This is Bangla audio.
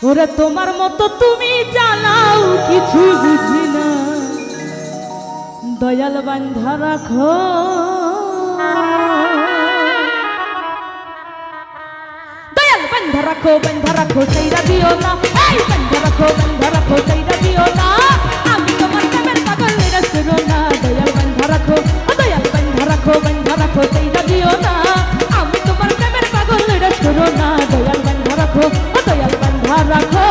ওরে তোমার মতো তুমি জানাও কিছু বুঝি না, দয়াল বান্ধা রাখো বান্ধা রাখো সেইরা দিও না, এই বান্ধা রাখো সেইরা দিও না, আমি তোমার প্রেমের পাগল রসরো না, দয়াল বান্ধা রাখো সেইরা দিও না, আমি তোমার প্রেমের পাগল রসরো না, দয়াল বান্ধা রাখো বাবা দয়াল বান্ধা রাখো